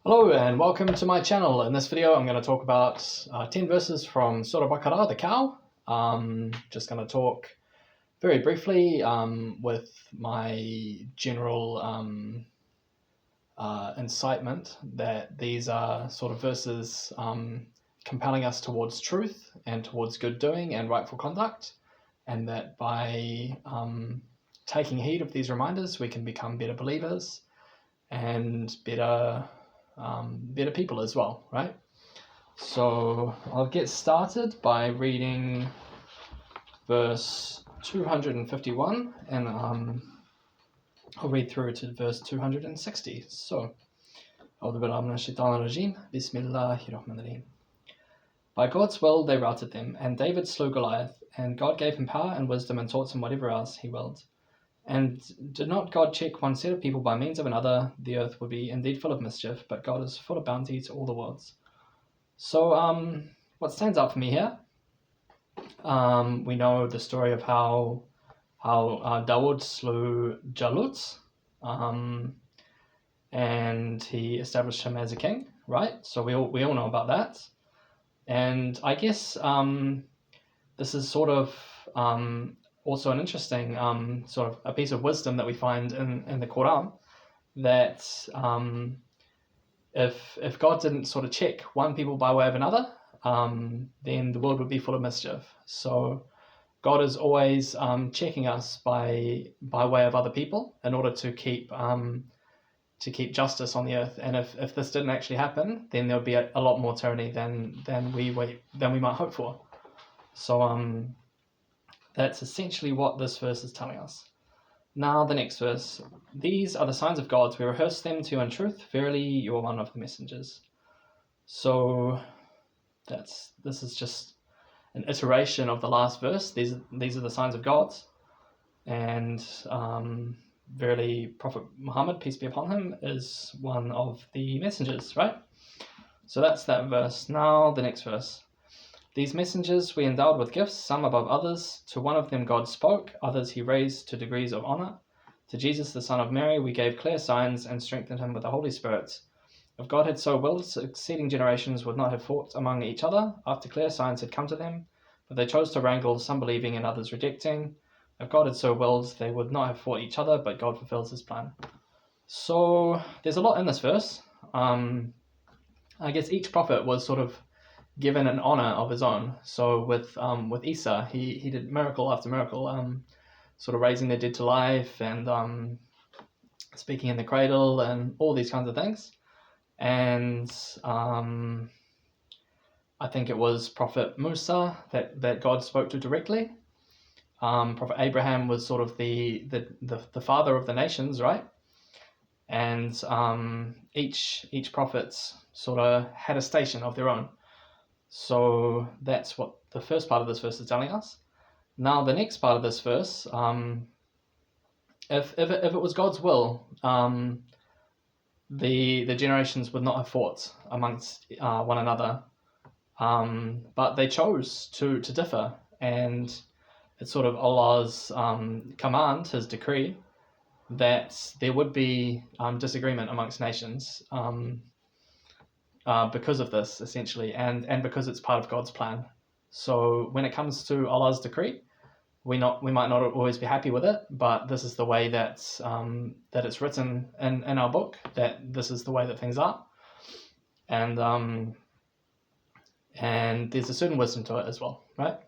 Hello and welcome to my channel. In this video I'm going to talk about 10 verses from Surah Baqarah, the cow. Just going to talk very briefly with my general incitement that these are sort of verses compelling us towards truth and towards good doing and rightful conduct, and that by taking heed of these reminders we can become better believers and better people as well, right? So I'll get started by reading verse 251 and I'll read through to verse 260. So, Bismillahirrahmanirrahim. By God's will they routed them, and David slew Goliath, and God gave him power and wisdom and taught him whatever else he willed. And did not God check one set of people by means of another, the earth would be indeed full of mischief, but God is full of bounty to all the worlds. So what stands out for me here, we know the story of how Dawood slew Jalut, and he established him as a king, right? So we all know about that. And I guess this is sort of also an interesting sort of a piece of wisdom that we find in the Qur'an, that if God didn't sort of check one people by way of another, then the world would be full of mischief. So God is always checking us by way of other people in order to keep justice on the earth. And if this didn't actually happen, then there would be a lot more tyranny than we might hope for. So that's essentially what this verse is telling us. Now the next verse. These are the signs of God. We rehearse them to you in truth. Verily, you are one of the messengers. So this is just an iteration of the last verse. These are the signs of God. And verily, Prophet Muhammad, peace be upon him, is one of the messengers, right? So that's that verse. Now the next verse. These messengers we endowed with gifts, some above others. To one of them God spoke, others he raised to degrees of honor. To Jesus the son of Mary we gave clear signs and strengthened him with the Holy Spirit. If God had so willed, succeeding generations would not have fought among each other after clear signs had come to them, but they chose to wrangle, some believing and others rejecting. If God had so willed, they would not have fought each other, but God fulfills his plan. So there's a lot in this verse. I guess each prophet was sort of given an honor of his own. So with Isa, he did miracle after miracle, sort of raising the dead to life and speaking in the cradle and all these kinds of things. And I think it was Prophet Musa that God spoke to directly. Prophet Abraham was sort of the father of the nations, right? And each prophet sort of had a station of their own. So that's what the first part of this verse is telling us. Now the next part of this verse, if it was God's will, the generations would not have fought amongst one another, but they chose to differ, and it's sort of Allah's command, his decree, that there would be disagreement amongst nations. Because of this, essentially, and because it's part of God's plan. So when it comes to Allah's decree, we might not always be happy with it, but this is the way that it's written in our book, that this is the way that things are, and there's a certain wisdom to it as well, right?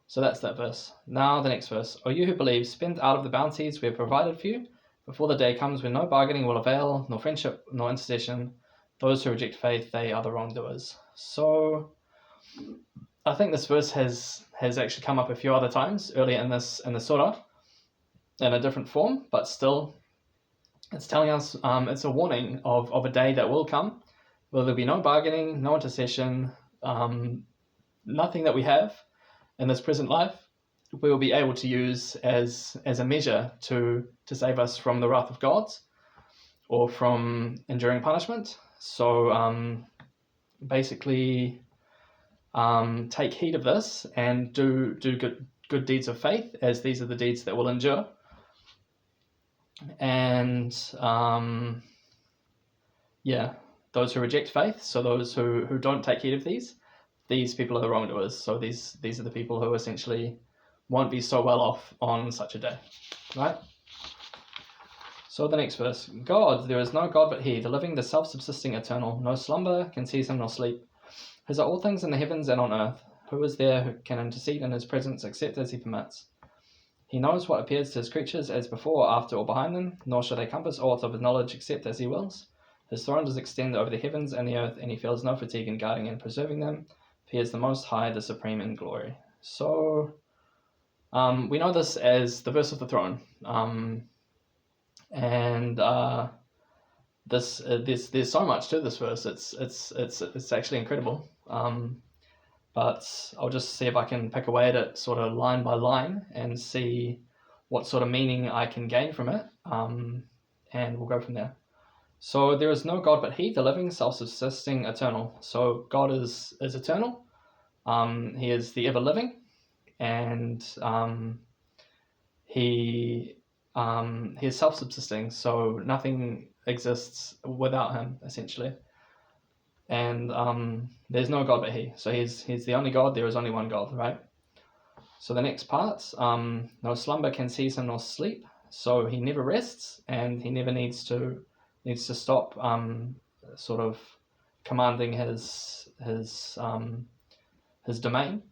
So that's that verse. Now the next verse. O you who believe, spend out of the bounties we have provided for you, before the day comes when no bargaining will avail, nor friendship, nor intercession. Those who reject faith, they are the wrongdoers. So I think this verse has actually come up a few other times earlier in the surah in a different form, but still it's telling us, it's a warning of a day that will come where there'll be no bargaining, no intercession, nothing that we have in this present life we will be able to use as a measure to save us from the wrath of God or from enduring punishment. So basically take heed of this and do good deeds of faith, as these are the deeds that will endure. And those who reject faith, so those who don't take heed of these people are the wrongdoers. So these are the people who essentially won't be so well off on such a day, right? So the next verse, God, there is no God but he, the living, the self-subsisting, eternal. No slumber can seize him, nor sleep. His are all things in the heavens and on earth. Who is there who can intercede in his presence except as he permits? He knows what appears to his creatures as before, after, or behind them, nor shall they compass aught of his knowledge except as he wills. His throne does extend over the heavens and the earth, and he feels no fatigue in guarding and preserving them. He is the Most High, the Supreme in glory. So, we know this as the verse of the throne. There's so much to this verse. It's actually incredible. But I'll just see if I can pick away at it sort of line by line and see what sort of meaning I can gain from it. And we'll go from there. So there is no God but he, the living, self-subsisting, eternal. So God is eternal. He is the ever-living, and he is self-subsisting. So nothing exists without him, essentially. And there's no God but he. So he's the only God. There is only one God, right? So the next part, no slumber can seize him nor sleep. So he never rests, and he never needs to stop sort of commanding his domain.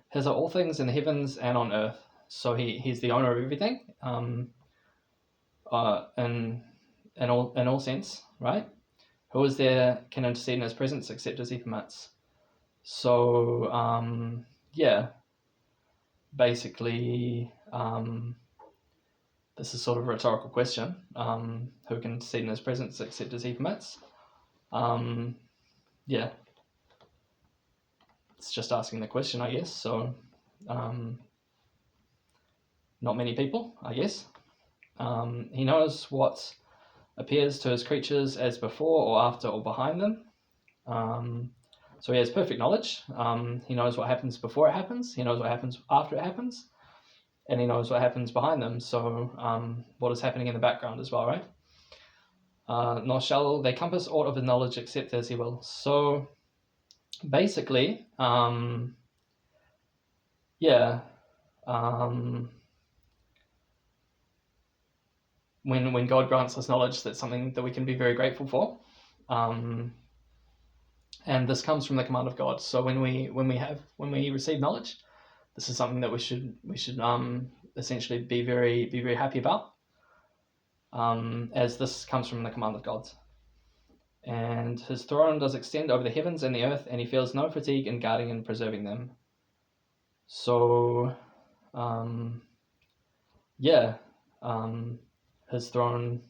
His are all things in the heavens and on earth. So he's the owner of everything, in all sense, right? Who is there can intercede in his presence except as he permits? So basically, this is sort of a rhetorical question. Who can intercede in his presence except as he permits? It's just asking the question, I guess. So, not many people, I guess. He knows what appears to his creatures as before or after or behind them. So he has perfect knowledge. He knows what happens before it happens. He knows what happens after it happens. And he knows what happens behind them. So what is happening in the background as well, right? Nor shall they compass aught of his knowledge except as he will. So basically, when God grants us knowledge, that's something that we can be very grateful for. And this comes from the command of God. So when we receive knowledge, this is something that we should essentially be very happy about, as this comes from the command of God. And his throne does extend over the heavens and the earth, and he feels no fatigue in guarding and preserving them. So, his throne,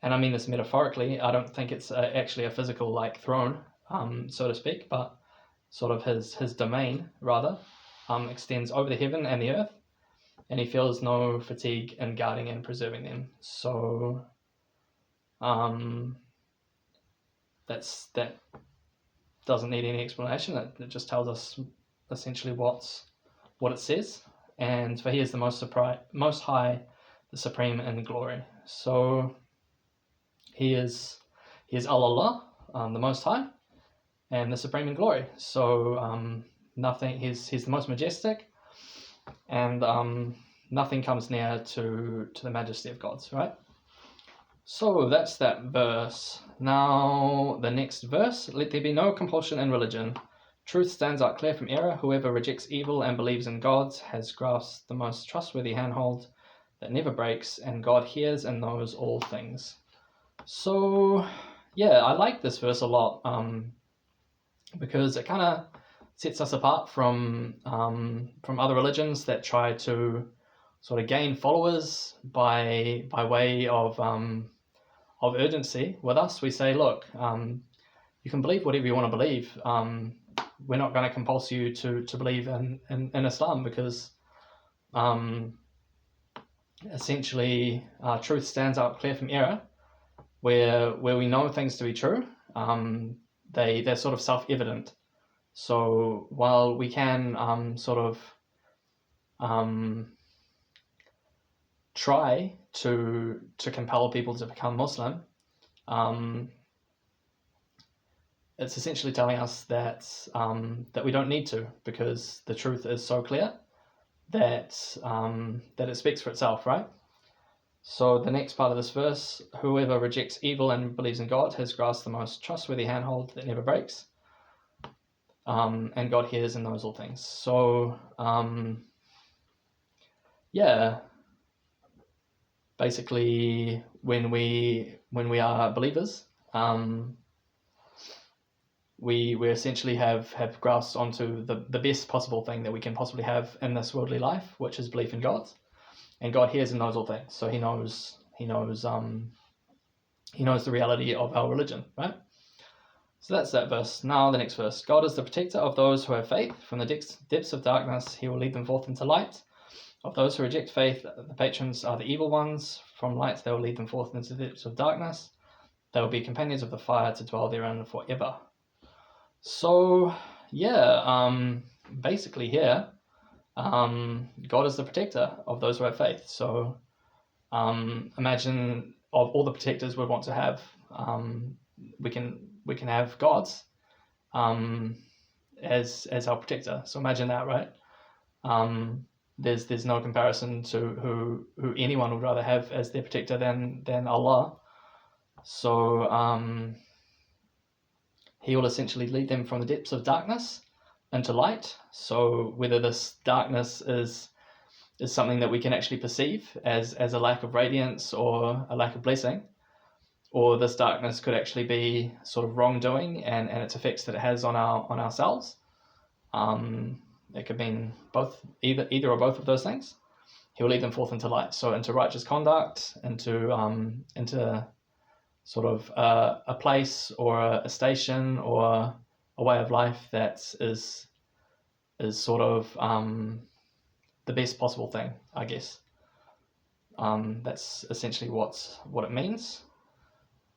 and I mean this metaphorically. I don't think it's actually a physical like throne, so to speak, but sort of his domain rather extends over the heaven and the earth, and he feels no fatigue in guarding and preserving them. So that doesn't need any explanation. It just tells us essentially what it says. And for he is the most high, the supreme in glory. So he is Allah, the most high, and the supreme in glory. So he's the most majestic, and nothing comes near to the majesty of God, right? So that's that verse. Now the next verse, let there be no compulsion in religion. Truth stands out clear from error. Whoever rejects evil and believes in God has grasped the most trustworthy handhold that never breaks, and God hears and knows all things. So I like this verse a lot, because it kind of sets us apart from other religions that try to sort of gain followers by way of urgency. With us, we say, look, you can believe whatever you want to believe. We're not going to compulse you to believe in Islam, because essentially truth stands out clear from error. Where we know things to be true, they're sort of self-evident. So while we can try to compel people to become Muslim, it's essentially telling us that that we don't need to, because the truth is so clear that that it speaks for itself, right? So the next part of this verse: whoever rejects evil and believes in God has grasped the most trustworthy handhold that never breaks, and God hears and knows all things. So yeah, basically when we are believers, we essentially have grasped onto the best possible thing that we can possibly have in this worldly life, which is belief in God. And God hears and knows all things, so he knows the reality of our religion, right? So that's that verse. Now the next verse: God is the protector of those who have faith. From the depths of darkness he will lead them forth into light. Of those who reject faith, the patrons are the evil ones. From light they will lead them forth into the depths of darkness. They will be companions of the fire to dwell therein forever. So yeah, basically here, God is the protector of those who have faith. So imagine of all the protectors we want to have, we can have God's as our protector. So imagine that, right? There's no comparison to who anyone would rather have as their protector than Allah. So he will essentially lead them from the depths of darkness into light. So whether this darkness is something that we can actually perceive as a lack of radiance or a lack of blessing, or this darkness could actually be sort of wrongdoing and its effects that it has on ourselves. It could mean either or both of those things. He will lead them forth into light, so into righteous conduct, into sort of a place or a station or a way of life that is sort of the best possible thing, I guess. That's essentially what it means.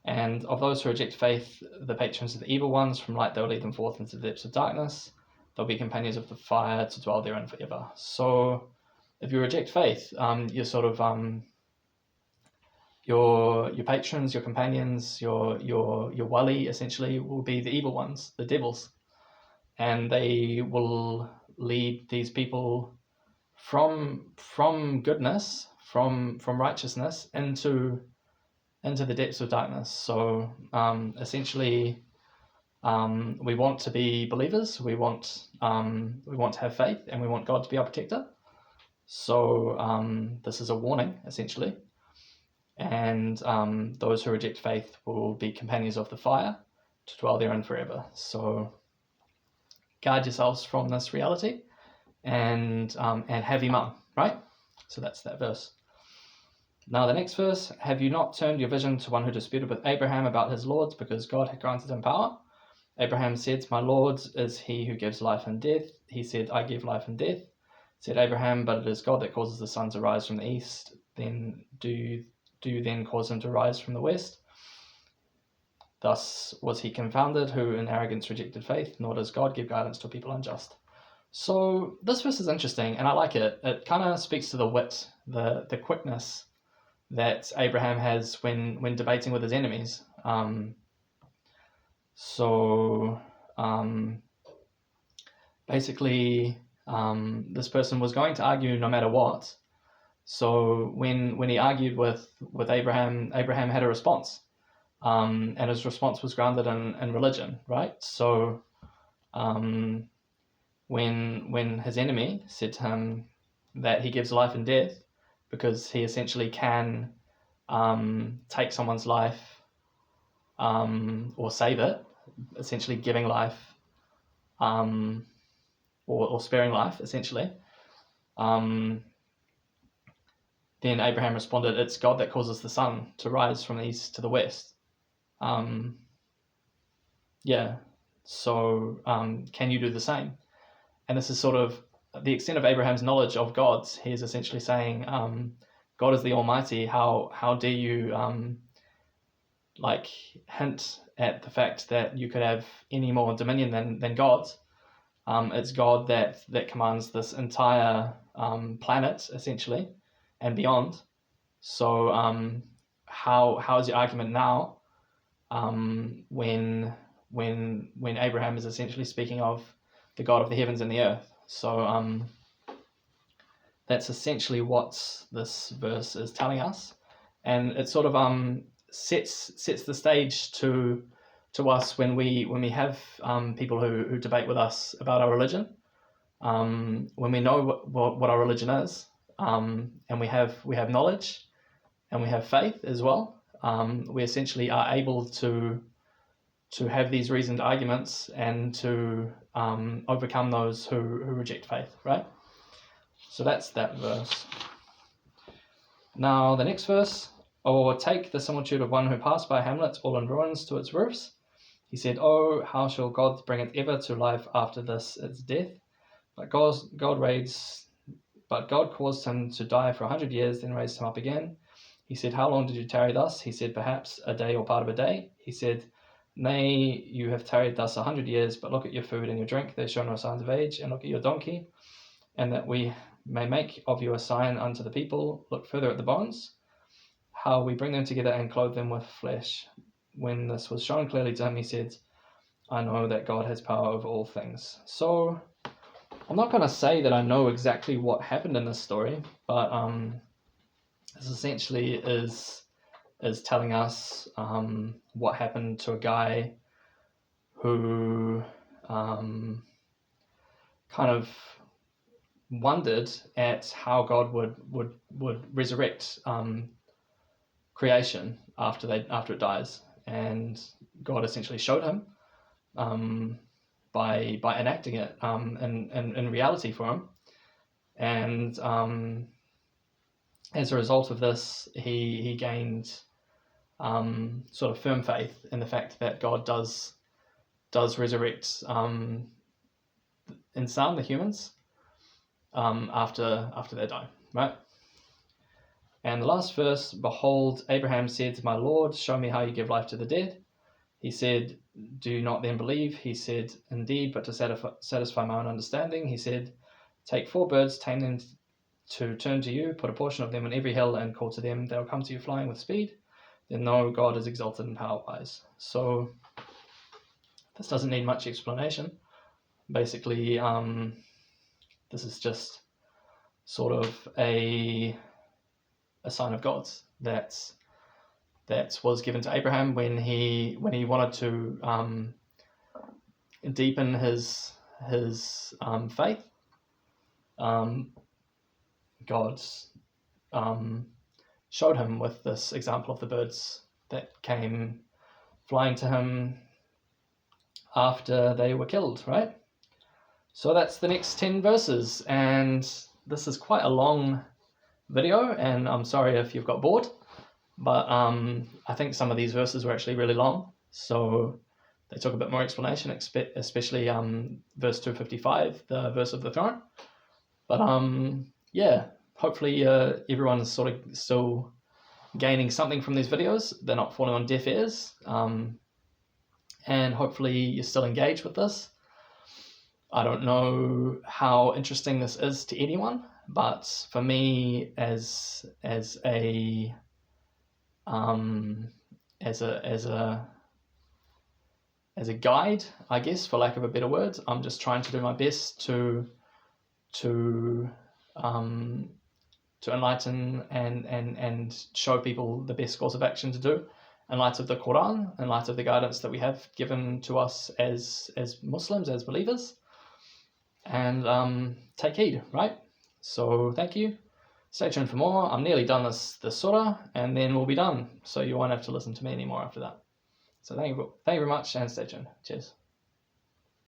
And of those who reject faith, the patrons of the evil ones, from light they will lead them forth into the depths of darkness. They'll be companions of the fire to dwell therein forever. So if you reject faith, you're sort of your patrons, your companions, your wali essentially will be the evil ones, the devils, and they will lead these people from goodness, from righteousness into the depths of darkness. So essentially, we want to be believers. We want to have faith, and we want God to be our protector. So this is a warning, essentially. And those who reject faith will be companions of the fire to dwell therein forever. So guard yourselves from this reality, and have iman, right? So that's that verse. Now the next verse: have you not turned your vision to one who disputed with Abraham about his lords, because God had granted him power? Abraham said, my Lord is he who gives life and death. He said, I give life and death. Said Abraham, but it is God that causes the sun to rise from the east. Then do you then cause him to rise from the west? Thus was he confounded, who in arrogance rejected faith, nor does God give guidance to people unjust. So this verse is interesting, and I like it. It kind of speaks to the wit, the quickness that Abraham has when debating with his enemies. Basically, this person was going to argue no matter what. So when he argued with Abraham, Abraham had a response, and his response was grounded in religion, right? So when his enemy said to him that he gives life and death, because he essentially can take someone's life or save it, essentially giving life or sparing life, essentially. Then Abraham responded, it's God that causes the sun to rise from the east to the west. So can you do the same? And this is sort of the extent of Abraham's knowledge of God. He is essentially saying, God is the Almighty. How dare you hint at the fact that you could have any more dominion than God? It's God that commands this entire planet, essentially, and beyond. So how is your argument now when when Abraham is essentially speaking of the God of the heavens and the earth. So that's essentially what this verse is telling us, and it sort of sets the stage to us when we have people who debate with us about our religion. When we know what our religion is, and we have knowledge, and we have faith as well, we essentially are able to have these reasoned arguments and to overcome those who reject faith, right? So that's that verse. Now the next verse, or take the similitude of one who passed by a hamlet all in ruins to its roofs. He said, "Oh, how shall God bring it ever to life after this its death? But God caused him to die for 100 years, then raised him up again. He said, How long did you tarry thus? He said, Perhaps a day or part of a day. He said, Nay, you have tarried thus 100 years, but look at your food and your drink, they show no signs of age, and look at your donkey, and that we may make of you a sign unto the people. Look further at the bones, how we bring them together and clothe them with flesh. When this was shown clearly to him, he said, I know that God has power over all things." So I'm not going to say that I know exactly what happened in this story, but this essentially is telling us what happened to a guy who kind of wondered at how God would resurrect creation after it dies, and God essentially showed him by enacting it in reality for him, and as a result of this, he gained sort of firm faith in the fact that God does resurrect in some, the humans, after they die, right? And the last verse, "Behold, Abraham said, My Lord, show me how you give life to the dead. He said, Do you not then believe? He said, Indeed, but to satisfy my own understanding. He said, Take 4 birds, tame them to turn to you, put a portion of them on every hill, and call to them. They'll come to you flying with speed. Then know God is exalted and power-wise." So this doesn't need much explanation. Basically, this is just sort of a sign of God's that was given to Abraham when he wanted to deepen his faith. God showed him with this example of the birds that came flying to him after they were killed, right? So that's the next 10 verses, and this is quite a long video, and I'm sorry if you've got bored, but I think some of these verses were actually really long, so they took a bit more explanation, especially verse 255, the verse of the throne. But yeah, hopefully everyone is sort of still gaining something from these videos. They're not falling on deaf ears, and hopefully you're still engaged with this. I don't know how interesting this is to anyone, but for me, as a guide, I guess, for lack of a better word, I'm just trying to do my best to enlighten and show people the best course of action to do in light of the Qur'an, in light of the guidance that we have given to us as Muslims, as believers, and take heed, right? So thank you. Stay tuned for more. I'm nearly done this surah, and then we'll be done, so you won't have to listen to me anymore after that. So thank you very much, and stay tuned. Cheers.